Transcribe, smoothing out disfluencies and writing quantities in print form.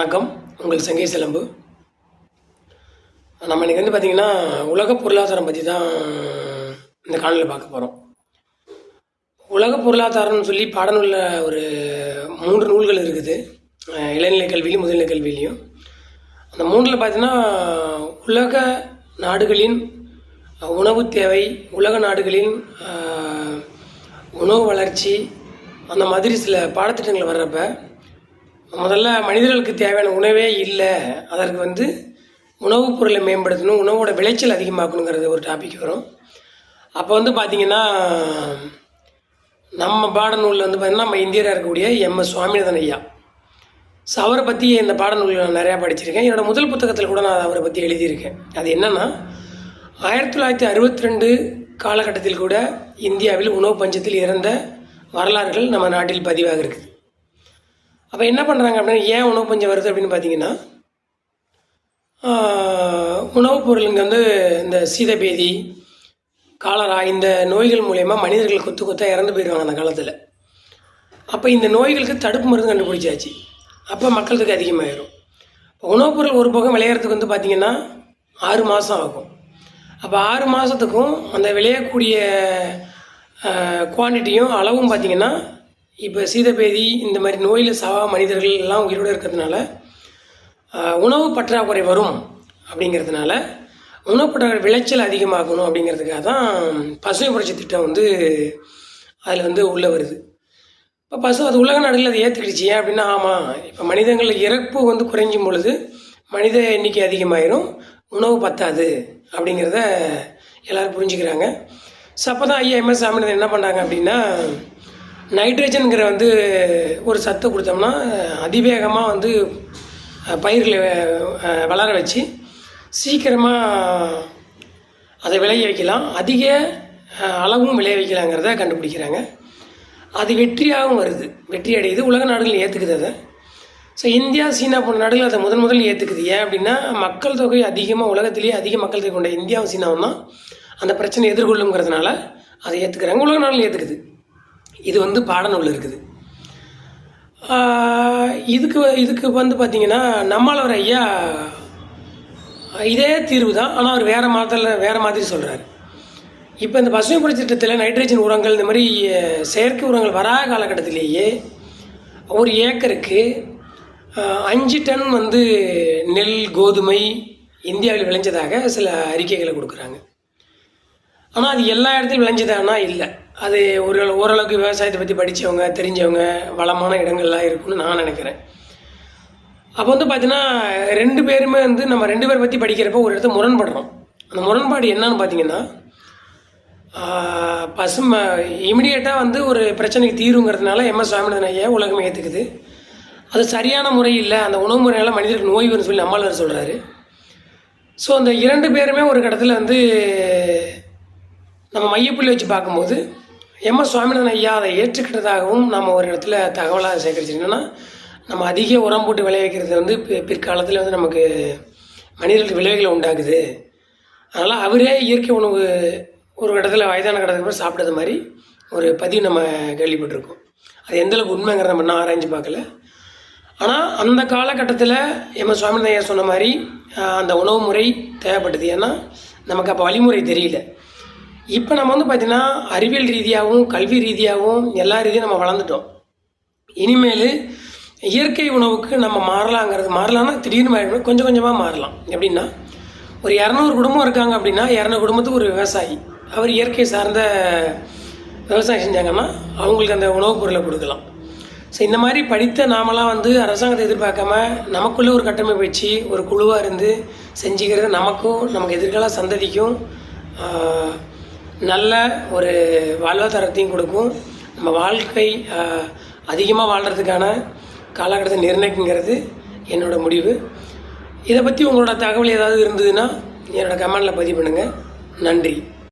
வணக்கம். உங்கள் சங்கை சிலம்பு. நம்ம இன்றைக்கி பார்த்திங்கன்னா உலக பொருளாதாரம் பற்றி தான் இந்த காணொலியில் பார்க்க போகிறோம். உலக பொருளாதாரம்னு சொல்லி பாடநூலில் ஒரு 3 நூல்கள் இருக்குது, இளநிலை கல்வியிலையும் முதுநிலை கல்வியிலையும். அந்த 3ல் பார்த்தீங்கன்னா உலக நாடுகளின் உணவு தேவை, உலக நாடுகளின் உணவு வளர்ச்சி, அந்த மாதிரி சில பாடத்திட்டங்கள் வர்றப்ப முதல்ல மனிதர்களுக்கு தேவையான உணவே இல்லை, அதற்கு உணவுப் பொருளை மேம்படுத்தணும், உணவோட விளைச்சல் அதிகமாக்கணுங்கிறது ஒரு டாபிக் வரும். அப்போ பார்த்திங்கன்னா நம்ம பாடநூலில் பார்த்திங்கன்னா நம்ம இந்தியராக இருக்கக்கூடிய MS சுவாமிநாதன் ஐயா. ஸோ அவரை பற்றி இந்த பாடநூலில் நான் நிறையா படிச்சிருக்கேன். என்னோடய முதல் புத்தகத்தில் கூட நான் அவரை பற்றி எழுதியிருக்கேன். அது என்னென்னா 1962 காலகட்டத்தில் கூட இந்தியாவில் உணவு பஞ்சத்தில் இறந்த வரலாறுகள் நம்ம நாட்டில் பதிவாக இருக்குது. அப்போ என்ன பண்ணுறாங்க அப்படின்னா, ஏன் உணவு பஞ்சம் வருது அப்படின்னு பார்த்தீங்கன்னா, உணவுப் பொருளுங்க இந்த சீதபேதி, காலரா இந்த நோய்கள் மூலயமா மனிதர்கள் கொத்தாக இறந்து போயிடுவாங்க அந்த காலத்தில். அப்போ இந்த நோய்களுக்கு தடுப்பு மருந்து கண்டுபிடிச்சாச்சு. அப்போ மக்கள் தொகை அதிகமாகிடும். உணவுப் பொருள் ஒரு பக்கம் விளையிறதுக்கு பார்த்திங்கன்னா 6 மாதம் ஆகும். அப்போ 6 மாதத்துக்கும் அந்த விளையக்கூடிய குவான்டிட்டியும் அளவும் பார்த்திங்கன்னா, இப்போ சீதபேதி இந்த மாதிரி நோயில் சாவா மனிதர்கள் எல்லாம் உயிரோடு இருக்கிறதுனால உணவு பற்றாக்குறை வரும். அப்படிங்கிறதுனால உணவு பற்றாக்குறை விளைச்சல் அதிகமாகணும் அப்படிங்கிறதுக்காக தான் பசுமை புரட்சி திட்டம் அதில் உள்ளே வருது. இப்போ அது உலக நாடுகளில் அதை ஏற்றுக்கிடுச்சு. ஏன் அப்படின்னா, ஆமாம், இப்போ மனிதர்கள் இறப்பு குறைஞ்சும் பொழுது மனித எண்ணிக்கை அதிகமாயிரும், உணவு பத்தாது அப்படிங்கிறத எல்லோரும் புரிஞ்சுக்கிறாங்க. ஸோ அப்போ தான் ஐயா MS சாமிநாதன் என்ன பண்ணாங்க அப்படின்னா, நைட்ரஜனுங்கிற ஒரு சத்தை கொடுத்தோம்னா அதிவேகமாக பயிர்களை வளர வச்சு சீக்கிரமாக அதை விளைய வைக்கலாம், அதிக அளவும் விளைய வைக்கலாங்கிறத கண்டுபிடிக்கிறாங்க. அது வெற்றியாகவும் வருது, வெற்றி அடையுது, உலக நாடுகள் ஏற்றுக்குது அதை. ஸோ இந்தியா, சீனா போன்ற நாடுகள் அதை முதல் ஏற்றுக்குது. ஏன் அப்படின்னா, மக்கள் தொகை அதிகமாக, உலகத்திலேயே அதிக மக்கள் தொகை கொண்ட இந்தியாவும் சீனாவும் தான் அந்த பிரச்சனையை எதிர்கொள்ளுங்கிறதுனால அதை ஏற்றுக்கிறாங்க, உலக நாடுகள் ஏற்றுக்குது. இது பாடநூல் இருக்குது. இதுக்கு பார்த்திங்கன்னா நம்மாழ்வார் ஐயா இதே தீர்வு தான், ஆனால் அவர் வேறு மாதிரி சொல்கிறார். இப்போ இந்த பசுமை புரட்சி திட்டத்தில் நைட்ரஜன் உரங்கள் இந்த மாதிரி செயற்கை உரங்கள் வராத காலகட்டத்திலேயே ஒரு ஏக்கருக்கு 5 டன் நெல், கோதுமை இந்தியாவில் விளைஞ்சதாக சில அறிக்கைகளை கொடுக்குறாங்க. ஆனால் அது எல்லா இடத்துலையும் விளைஞ்சதானா இல்லை. அது ஓரளவுக்கு விவசாயத்தை பற்றி படித்தவங்க, தெரிஞ்சவங்க, வளமான இடங்கள்லாம் இருக்குன்னு நான் நினைக்கிறேன். அப்போ பார்த்தீங்கன்னா 2 பேருமே நம்ம 2 பேர் பற்றி படிக்கிறப்போ ஒரு இடத்த முரண்படுறோம். அந்த முரண்பாடு என்னன்னு பார்த்தீங்கன்னா, இமிடியேட்டாக ஒரு பிரச்சனைக்கு தீருங்கிறதுனால MS சுவாமிநாதன் ஐயா உலகமே ஏற்றுக்குது. அது சரியான முறை இல்லை, அந்த உணவு முறையால் மனிதருக்கு நோய் வரும்னு சொல்லி நம்மாழ்வார் சொல்கிறாரு. ஸோ அந்த 2 பேருமே ஒரு இடத்துல நம்ம மையப்புள்ளி வச்சு பார்க்கும்போது MS சுவாமிநாதன் ஐயா அதை ஏற்றுக்கிட்டதாகவும் நம்ம ஒரு இடத்துல தகவலாக சேகரிச்சு, என்னென்னா நம்ம அதிக உரம் போட்டு விளைய வைக்கிறது பிற்காலத்தில் நமக்கு மனிதர்களுக்கு விளைவுகளை உண்டாக்குது. அதனால் அவரே இயற்கை உணவு ஒரு இடத்துல வயதான கடத்துக்கு சாப்பிட்டது மாதிரி ஒரு பதிவு நம்ம கேள்விப்பட்டிருக்கோம். அது எந்தளவுக்கு உண்மைங்கிறத நம்ம இன்னும் ஆராய்ஞ்சு பார்க்கல. ஆனால் அந்த காலகட்டத்தில் MS சுவாமிநாதன் ஐயா சொன்ன மாதிரி அந்த உணவு முறை தேவைப்பட்டது. ஏன்னா நமக்கு அப்போ வழிமுறை தெரியல. இப்போ நம்ம பார்த்திங்கன்னா அறிவியல் ரீதியாகவும் கல்வி ரீதியாகவும் எல்லா ரீதியும் நம்ம வளர்ந்துட்டோம். இனிமேல் இயற்கை உணவுக்கு நம்ம மாறலாம்னா திடீர்னு மாறிடும், கொஞ்சம் கொஞ்சமாக மாறலாம். எப்படின்னா, ஒரு 200 குடும்பம் இருக்காங்க அப்படின்னா 200 குடும்பத்துக்கு ஒரு விவசாயி, அவர் இயற்கை சார்ந்த விவசாயம் செஞ்சாங்கன்னா அவங்களுக்கு அந்த உணவுப் பொருளை கொடுக்கலாம். ஸோ இந்த மாதிரி படித்த நாமெல்லாம் அரசாங்கத்தை எதிர்பார்க்காம நமக்குள்ளே ஒரு கட்டமைப்பு வச்சு ஒரு குழுவாக இருந்து செஞ்சுக்கிறது நமக்கு எதிர்கால சந்ததிக்கும் நல்ல ஒரு வாழ்வாதாரத்தையும் கொடுக்கும். நம்ம வாழ்க்கை அதிகமாக வாழ்கிறதுக்கான காலகட்டத்தை நிர்ணயிக்குங்கிறது என்னோடய முடிவு. இதை பற்றி உங்களோட தகவல் ஏதாவது இருந்ததுன்னா என்னோடய கமெண்டில் பதிவு பண்ணுங்கள். நன்றி.